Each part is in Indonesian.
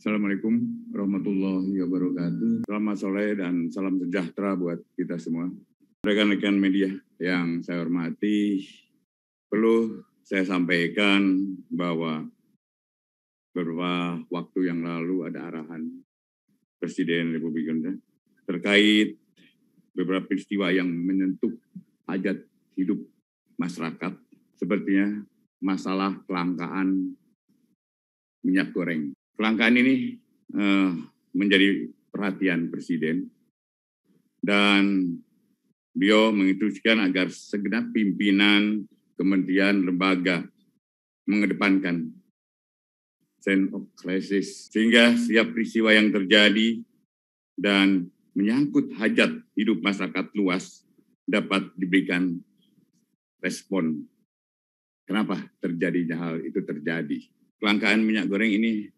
Assalamualaikum warahmatullahi wabarakatuh. Selamat sore dan salam sejahtera buat kita semua. Rekan-rekan media yang saya hormati, perlu saya sampaikan bahwa beberapa waktu yang lalu ada arahan Presiden Republik Indonesia terkait beberapa peristiwa yang menyentuh hajat hidup masyarakat, sepertinya masalah kelangkaan minyak goreng. Kelangkaan ini menjadi perhatian Presiden dan beliau menginstruksikan agar segenap pimpinan kementerian lembaga mengedepankan sense of crisis sehingga setiap peristiwa yang terjadi dan menyangkut hajat hidup masyarakat luas dapat diberikan respon. Kenapa terjadinya hal itu terjadi? Kelangkaan minyak goreng ini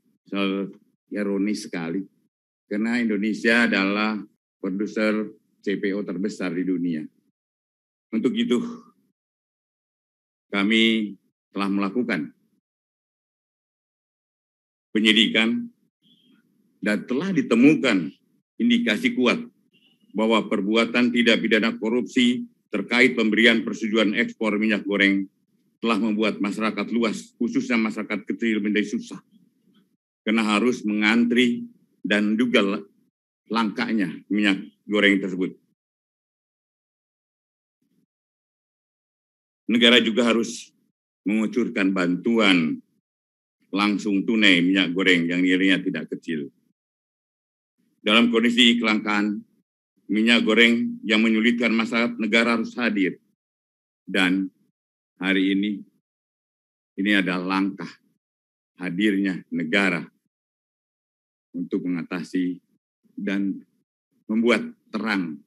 ironis sekali, karena Indonesia adalah produser CPO terbesar di dunia. Untuk itu, kami telah melakukan penyidikan dan telah ditemukan indikasi kuat bahwa perbuatan tidak pidana korupsi terkait pemberian persetujuan ekspor minyak goreng telah membuat masyarakat luas, khususnya masyarakat kecil, menjadi susah karena harus mengantri dan juga langkanya minyak goreng tersebut. Negara juga harus mengucurkan bantuan langsung tunai minyak goreng yang nilainya tidak kecil. Dalam kondisi kelangkaan minyak goreng yang menyulitkan masyarakat, negara harus hadir. Dan hari ini adalah langkah hadirnya negara untuk mengatasi dan membuat terang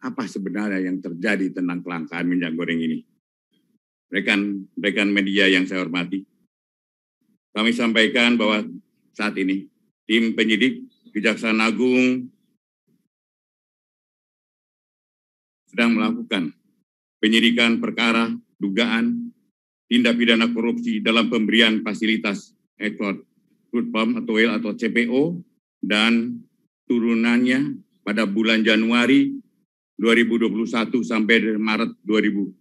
apa sebenarnya yang terjadi tentang kelangkaan minyak goreng ini. Rekan media yang saya hormati, kami sampaikan bahwa saat ini tim penyidik Kejaksaan Agung sedang melakukan penyidikan perkara dugaan tindak pidana korupsi dalam pemberian fasilitas ekspor crude palm atau oil atau CPO dan turunannya pada bulan Januari 2021 sampai Maret 2022.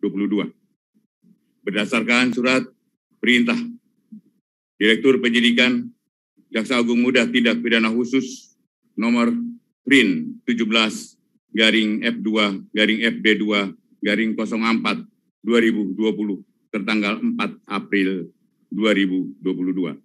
Berdasarkan surat perintah Direktur Penyidikan Jaksa Agung Muda Tindak Pidana Khusus nomor PRIN 17/FD2/04/2020 tertanggal 4 April 2022.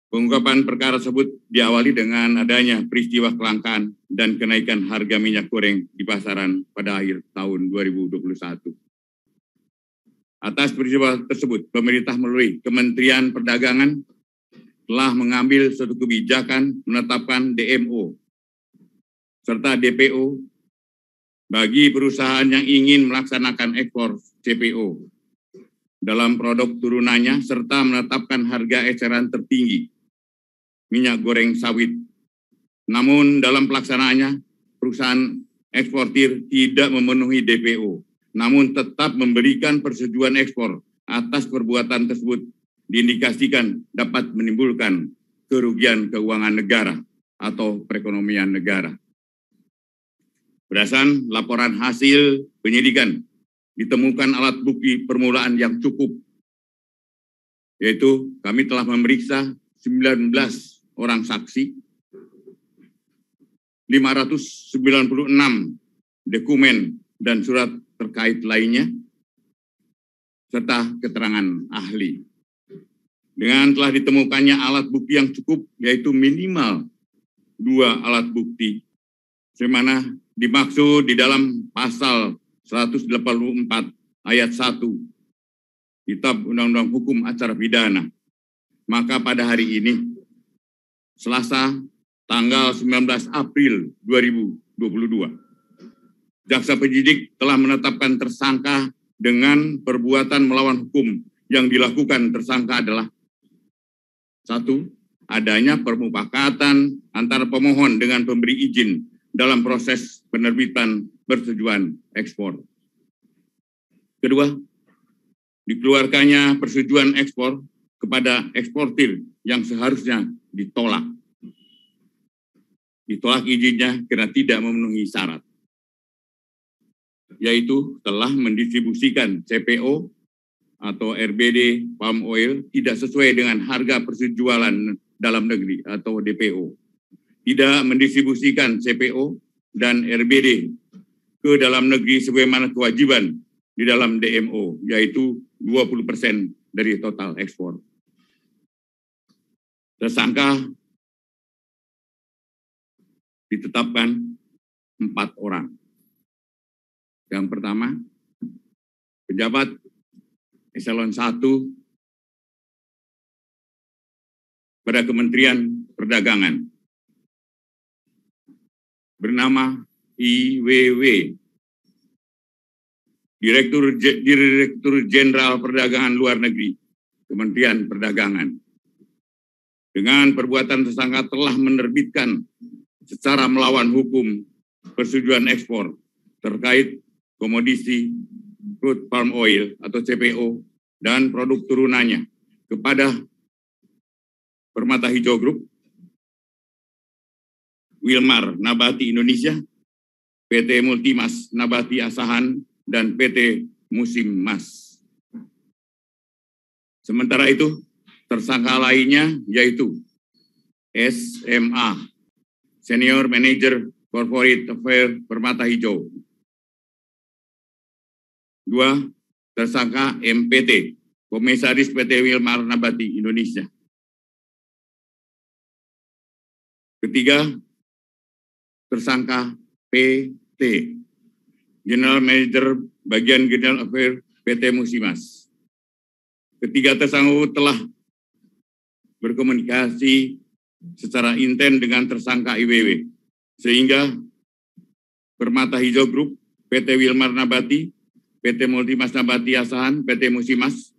Pengungkapan perkara tersebut diawali dengan adanya peristiwa kelangkaan dan kenaikan harga minyak goreng di pasaran pada akhir tahun 2021. Atas peristiwa tersebut, pemerintah melalui Kementerian Perdagangan telah mengambil suatu kebijakan menetapkan DMO serta DPO bagi perusahaan yang ingin melaksanakan ekspor CPO dalam produk turunannya serta menetapkan harga eceran tertinggi minyak goreng sawit. Namun dalam pelaksanaannya, perusahaan eksportir tidak memenuhi DPO, namun tetap memberikan persetujuan ekspor. Atas perbuatan tersebut diindikasikan dapat menimbulkan kerugian keuangan negara atau perekonomian negara. Berdasarkan laporan hasil penyidikan, ditemukan alat bukti permulaan yang cukup, yaitu kami telah memeriksa 19 orang saksi, 596 dokumen dan surat terkait lainnya, serta keterangan ahli. Dengan telah ditemukannya alat bukti yang cukup, yaitu minimal 2 alat bukti, sebagaimana dimaksud di dalam pasal 184 ayat 1 Kitab Undang-Undang Hukum Acara Pidana. Maka pada hari ini, Selasa, tanggal 19 April 2022, jaksa penyidik telah menetapkan tersangka dengan perbuatan melawan hukum. Yang dilakukan tersangka adalah 1. Adanya permufakatan antara pemohon dengan pemberi izin dalam proses penerbitan persetujuan ekspor. Kedua, dikeluarkannya persetujuan ekspor kepada eksportir yang seharusnya ditolak. Ditolak izinnya karena tidak memenuhi syarat, yaitu telah mendistribusikan CPO atau RBD palm oil tidak sesuai dengan harga persejualan dalam negeri atau DPO, tidak mendistribusikan CPO dan RBD ke dalam negeri sebagaimana kewajiban di dalam DMO, yaitu 20% dari total ekspor. Tersangka ditetapkan 4 orang. Yang pertama, pejabat eselon 1 pada Kementerian Perdagangan bernama IWW, Direktur Jenderal Perdagangan Luar Negeri, Kementerian Perdagangan. Dengan perbuatan tersangka telah menerbitkan secara melawan hukum persetujuan ekspor terkait komoditi crude palm oil atau CPO dan produk turunannya kepada Permata Hijau Group, Wilmar Nabati Indonesia, PT Multimas Nabati Asahan, dan PT Musim Mas. Sementara itu, tersangka lainnya yaitu SMA, Senior Manager Corporate Affairs Permata Hijau. 2, tersangka MPT, Komisaris PT Wilmar Nabati Indonesia. 3, tersangka PT, General Manager Bagian General Affairs PT Musimas. 3 tersangka telah berkomunikasi secara intens dengan tersangka IWW, sehingga Permata Hijau Group, PT Wilmar Nabati, PT Multimas Nabati Asahan, PT Musimas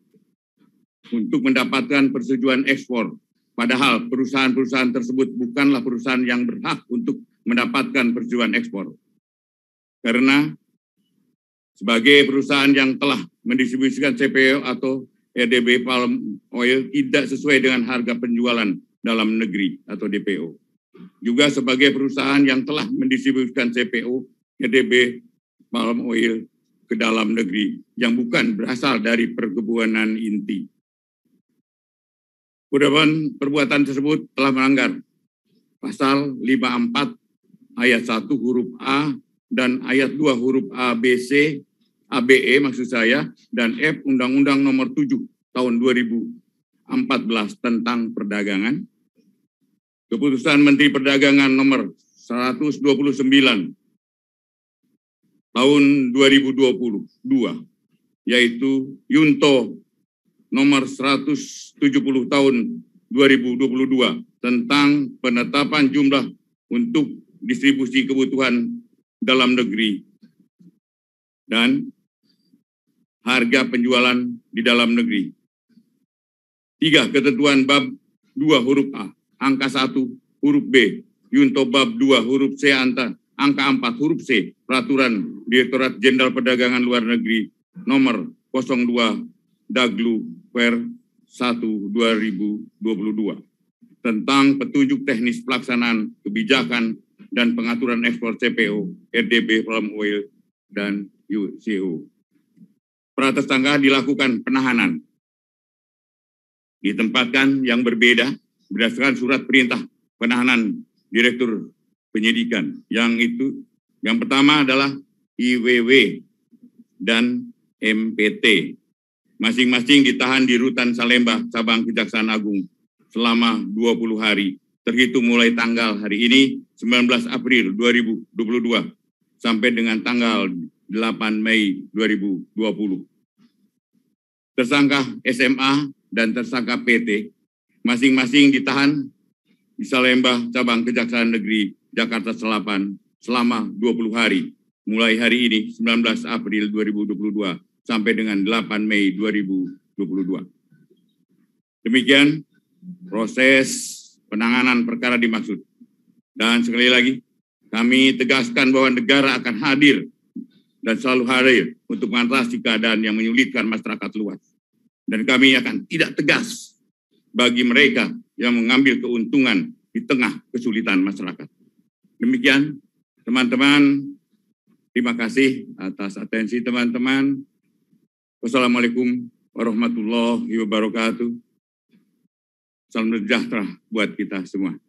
untuk mendapatkan persetujuan ekspor. Padahal perusahaan-perusahaan tersebut bukanlah perusahaan yang berhak untuk mendapatkan persetujuan ekspor. Karena sebagai perusahaan yang telah mendistribusikan CPO atau RDB palm oil tidak sesuai dengan harga penjualan dalam negeri atau DPO. Juga sebagai perusahaan yang telah mendistribusikan CPO, RDB palm oil ke dalam negeri yang bukan berasal dari perkebunan inti. Perbuatan tersebut telah melanggar pasal 54 ayat 1 huruf A dan ayat 2 huruf A, B, C, ABE maksud saya, dan F Undang-Undang Nomor 7 tahun 2014 tentang perdagangan, Keputusan Menteri Perdagangan Nomor 129 tahun 2022, yaitu Yunto Nomor 170 tahun 2022 tentang penetapan jumlah untuk distribusi kebutuhan dalam negeri dan harga penjualan di dalam negeri. 3. Ketentuan bab 2 huruf A, angka 1 huruf B, Yunto bab 2 huruf C, angka 4 huruf C, Peraturan Direktorat Jenderal Perdagangan Luar Negeri nomor 02 Daglu per 1 2022 tentang petunjuk teknis pelaksanaan kebijakan dan pengaturan ekspor CPO, RDB palm oil, dan UCO. Para tersangka dilakukan penahanan, ditempatkan yang berbeda berdasarkan surat perintah penahanan Direktur Penyidikan. Yang pertama adalah IWW dan MPT. Masing-masing ditahan di Rutan Salemba, Cabang Kejaksaan Agung selama 20 hari, terhitung mulai tanggal hari ini 19 April 2022 sampai dengan tanggal 8 Mei 2020. Tersangka SMA dan tersangka PT masing-masing ditahan di Salemba, Cabang Kejaksaan Negeri Jakarta Selatan selama 20 hari, mulai hari ini 19 April 2022 sampai dengan 8 Mei 2022. Demikian proses penanganan perkara dimaksud. Dan sekali lagi, kami tegaskan bahwa negara akan hadir dan selalu hadir untuk mengatasi keadaan yang menyulitkan masyarakat luas. Dan kami akan tidak tegas bagi mereka yang mengambil keuntungan di tengah kesulitan masyarakat. Demikian, teman-teman. Terima kasih atas atensi teman-teman. Wassalamualaikum warahmatullahi wabarakatuh. Salam sejahtera buat kita semua.